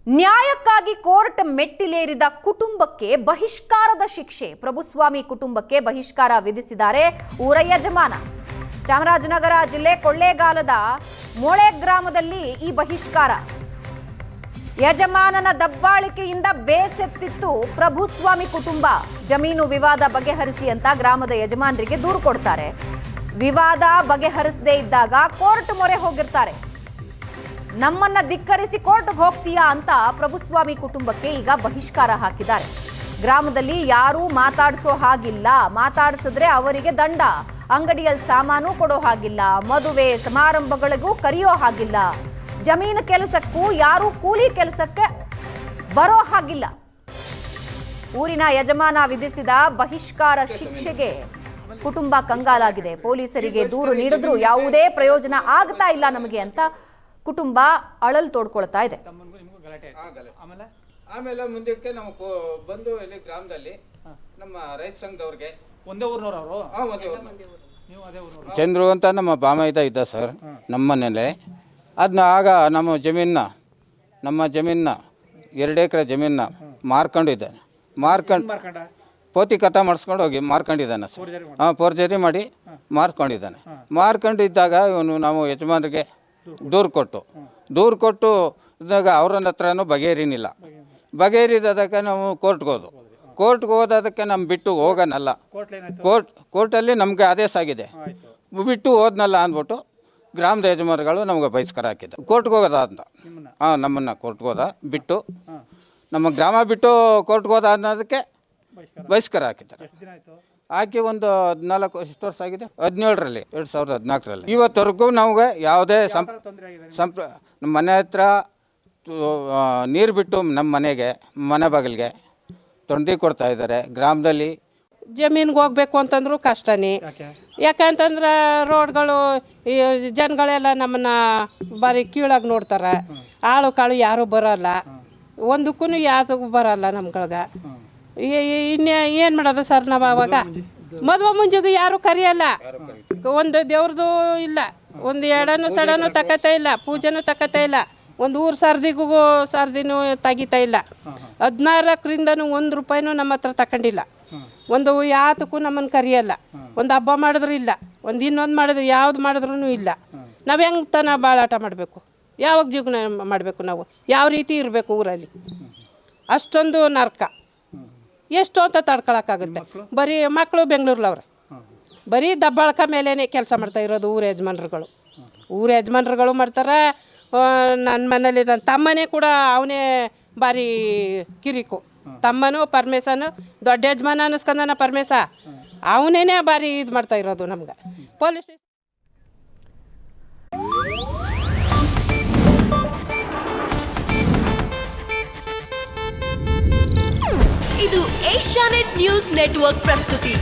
ನ್ಯಾಯಕ್ಕಾಗಿ ಕೋರ್ಟ್ ಮೆಟ್ಟಿಲೇರಿದ ಕುಟುಂಬಕ್ಕೆ ಬಹಿಷ್ಕಾರದ ಶಿಕ್ಷೆ. ಪ್ರಭುಸ್ವಾಮಿ ಕುಟುಂಬಕ್ಕೆ ಬಹಿಷ್ಕಾರ ವಿಧಿಸಿದ್ದಾರೆ ಊರ ಯಜಮಾನ. ಚಾಮರಾಜನಗರ ಜಿಲ್ಲೆ ಕೊಳ್ಳೇಗಾಲದ ಮೊಳೆ ಗ್ರಾಮದಲ್ಲಿ ಈ ಬಹಿಷ್ಕಾರ. ಯಜಮಾನನ ದಬ್ಬಾಳಿಕೆಯಿಂದ ಬೇಸೆತ್ತಿತ್ತು ಪ್ರಭುಸ್ವಾಮಿ ಕುಟುಂಬ. ಜಮೀನು ವಿವಾದ ಬಗೆಹರಿಸಿ ಅಂತ ಗ್ರಾಮದ ಯಜಮಾನರಿಗೆ ದೂರು ಕೊಡ್ತಾರೆ. ವಿವಾದ ಬಗೆಹರಿಸದೇ ಇದ್ದಾಗ ಕೋರ್ಟ್ ಮೊರೆ ಹೋಗಿರ್ತಾರೆ. ನಮ್ಮನ್ನ ಧಿಕ್ಕರಿಸಿ ಕೋರ್ಟ್ಗೆ ಹೋಗ್ತೀಯಾ ಅಂತ ಪ್ರಭುಸ್ವಾಮಿ ಕುಟುಂಬಕ್ಕೆ ಈಗ ಬಹಿಷ್ಕಾರ ಹಾಕಿದ್ದಾರೆ. ಗ್ರಾಮದಲ್ಲಿ ಯಾರೂ ಮಾತಾಡಿಸೋ ಹಾಗಿಲ್ಲ, ಮಾತಾಡಿಸಿದ್ರೆ ಅವರಿಗೆ ದಂಡ. ಅಂಗಡಿಯಲ್ಲಿ ಸಾಮಾನು ಕೊಡೋ ಹಾಗಿಲ್ಲ, ಮದುವೆ ಸಮಾರಂಭಗಳಿಗೂ ಕರೆಯೋ ಹಾಗಿಲ್ಲ, ಜಮೀನು ಕೆಲಸಕ್ಕೂ ಯಾರೂ ಕೂಲಿ ಕೆಲಸಕ್ಕೆ ಬರೋ ಹಾಗಿಲ್ಲ. ಊರಿನ ಯಜಮಾನ ವಿಧಿಸಿದ ಬಹಿಷ್ಕಾರ ಶಿಕ್ಷೆಗೆ ಕುಟುಂಬ ಕಂಗಾಲಾಗಿದೆ. ಪೊಲೀಸರಿಗೆ ದೂರು ನೀಡಿದ್ರು ಯಾವುದೇ ಪ್ರಯೋಜನ ಆಗ್ತಾ ಇಲ್ಲ ನಮಗೆ ಅಂತ ಕುಟುಂಬ ಅಳಲು ತೋಡ್ಕೊಳ್ತಾ ಇದೆ. ಆಮೇಲೆ ಮುಂದಕ್ಕೆ ನಾವು ಬಂದು ಇಲ್ಲಿ ಗ್ರಾಮದಲ್ಲಿ ನಮ್ಮ ರೈತ ಸಂಘದವ್ರಿಗೆ ಒಂದೇ ಊರಿನವರು ಚಂದ್ರು ಅಂತ ನಮ್ಮ ಬಾಮೈದ ಇದ್ದ ಸರ್ ನಮ್ಮ ಮನೇಲಿ. ಅದನ್ನ ಆಗ ನಮ್ಮ ಜಮೀನ 2 ಎಕರೆ ಜಮೀನ ಮಾರ್ಕೊಂಡಿದ್ದಾನೆ. ಪೋತಿ ಕಥಾ ಮಾಡಿಸ್ಕೊಂಡು ಹೋಗಿ ಮಾರ್ಕೊಂಡಿದ್ದಾನೆ ಸರ್. ಫೋರ್ಜರಿ ಮಾಡಿ ಮಾರ್ಕೊಂಡಿದ್ದಾನೆ. ಮಾರ್ಕೊಂಡಿದ್ದಾಗ ಇವನು ನಾವು ಯಜಮಾನರಿಗೆ ದೂರು ಕೊಟ್ಟು ಇದ್ದಾಗ ಅವ್ರ ಹತ್ರನೂ ಬಗೆಹರಿನಿಲ್ಲ. ಬಗೆಹರಿದಕ್ಕೆ ನಾವು ಕೋರ್ಟ್ಗೆ ಹೋದಕ್ಕೆ ನಮ್ಮ ಬಿಟ್ಟು ಹೋಗೋನಲ್ಲ. ಕೋರ್ಟಲ್ಲಿ ನಮಗೆ ಆದೇಶ ಆಗಿದೆ, ಬಿಟ್ಟು ಹೋದ್ನಲ್ಲ ಅಂದ್ಬಿಟ್ಟು ಗ್ರಾಮದ ಯಜಮಾನರುಗಳು ನಮಗೆ ಬಹಿಷ್ಕಾರ ಹಾಕಿದ್ದ. ಕೋರ್ಟ್ಗೆ ಹೋಗೋದ ಅಂತ ನಮ್ಮನ್ನು ಕೋರ್ಟ್ಗೆ ಹೋದ ಬಿಟ್ಟು ನಮ್ಮ ಗ್ರಾಮ ಬಿಟ್ಟು ಕೋರ್ಟ್ಗೆ ಹೋದ ಅನ್ನೋದಕ್ಕೆ ಬಹಿಷ್ಕಾರ ಹಾಕಿದ್ದಾರೆ. ಹಾಕಿ ಒಂದು 14 ಎಷ್ಟು ವರ್ಷ ಆಗಿದೆ, 17ರಲ್ಲಿ 2014ರಲ್ಲಿ ಇವತ್ತವರೆಗೂ ನಮಗೆ ಯಾವುದೇ ನಮ್ಮ ಮನೆ ಹತ್ರ ನೀರು ಬಿಟ್ಟು ನಮ್ಮ ಮನೆ ಬಾಗಿಲಿಗೆ ತೊಂದರೆ ಕೊಡ್ತಾ ಇದ್ದಾರೆ. ಗ್ರಾಮದಲ್ಲಿ ಜಮೀನಿಗೆ ಹೋಗ್ಬೇಕು ಅಂತಂದ್ರು ಕಷ್ಟನೇ. ಯಾಕಂತಂದ್ರೆ ರೋಡ್ಗಳು ಜನಗಳೆಲ್ಲ ನಮ್ಮನ್ನ ಬರೀ ಕೀಳಾಗಿ ನೋಡ್ತಾರೆ. ಆಳು ಕಾಳು ಯಾರೂ ಬರೋಲ್ಲ, ಒಂದಕ್ಕೂ ಯಾವ್ದಕ್ಕೂ ಬರೋಲ್ಲ ನಮ್ಗಳ್ಗೆ. ಇನ್ನೇ ಏನು ಮಾಡೋದು ಸರ್, ನಾವು ಅವಾಗ ಮದುವೆ ಮುಂಜೆಗೂ ಯಾರು ಕರೆಯಲ್ಲ, ಒಂದು ದೇವ್ರದ್ದು ಇಲ್ಲ, ಒಂದು ಎಡನು ಸಡನು ತಕತಾ ಇಲ್ಲ, ಪೂಜೆನೂ ತಕತಾ ಇಲ್ಲ, ಒಂದು ಊರು ಸರ್ದಿನೂ ತೆಗಿತಾ ಇಲ್ಲ. 14ರಿಂದನೂ 1 ರೂಪಾಯಿನೂ ನಮ್ಮ ಹತ್ರ ತಗೊಂಡಿಲ್ಲ. ಒಂದು ಯಾತಕ್ಕೂ ನಮ್ಮನ್ನು ಕರೆಯಲ್ಲ. ಒಂದು ಹಬ್ಬ ಮಾಡಿದ್ರು ಇಲ್ಲ, ಒಂದು ಇನ್ನೊಂದು ಮಾಡಿದ್ರು ಯಾವ್ದು ಮಾಡಿದ್ರೂ ಇಲ್ಲ. ನಾವು ಹೆಂಗೆ ತನ ಬಾಳಾಟ ಮಾಡಬೇಕು, ಯಾವಾಗ ಜೀವನ ಮಾಡಬೇಕು, ನಾವು ಯಾವ ರೀತಿ ಇರಬೇಕು ಊರಲ್ಲಿ? ಅಷ್ಟೊಂದು ನರ್ಕ ಎಷ್ಟು ಅಂತ ತಡ್ಕೊಳಕ್ಕಾಗುತ್ತೆ. ಬರೀ ಮಕ್ಕಳು ಬೆಂಗಳೂರಲ್ಲವ್ರೆ, ಬರೀ ದಬ್ಬಾಳಕ ಮೇಲೇ ಕೆಲಸ ಮಾಡ್ತಾ ಇರೋದು ಊರ ಯಜಮಾನ್ರುಗಳು ಮಾಡ್ತಾರೆ. ನನ್ನ ಮನೇಲಿ ನನ್ನ ತಮ್ಮನೇ ಕೂಡ ಅವನೇ ಭಾರಿ ಕಿರಿಕು. ತಮ್ಮನು ಪರಮೇಶನು ದೊಡ್ಡ ಯಜಮಾನ ಅನ್ನಿಸ್ಕೊಂಡನ ಪರಮೇಶ, ಅವನೇನೇ ಭಾರಿ ಇದು ಮಾಡ್ತಾ ಇರೋದು ನಮ್ಗೆ. ಪೊಲೀಸ್ ಇದು ಏಷ್ಯಾನೆಟ್ ನ್ಯೂಸ್ ನೆಟ್ವರ್ಕ್ ಪ್ರಸ್ತುತಿ.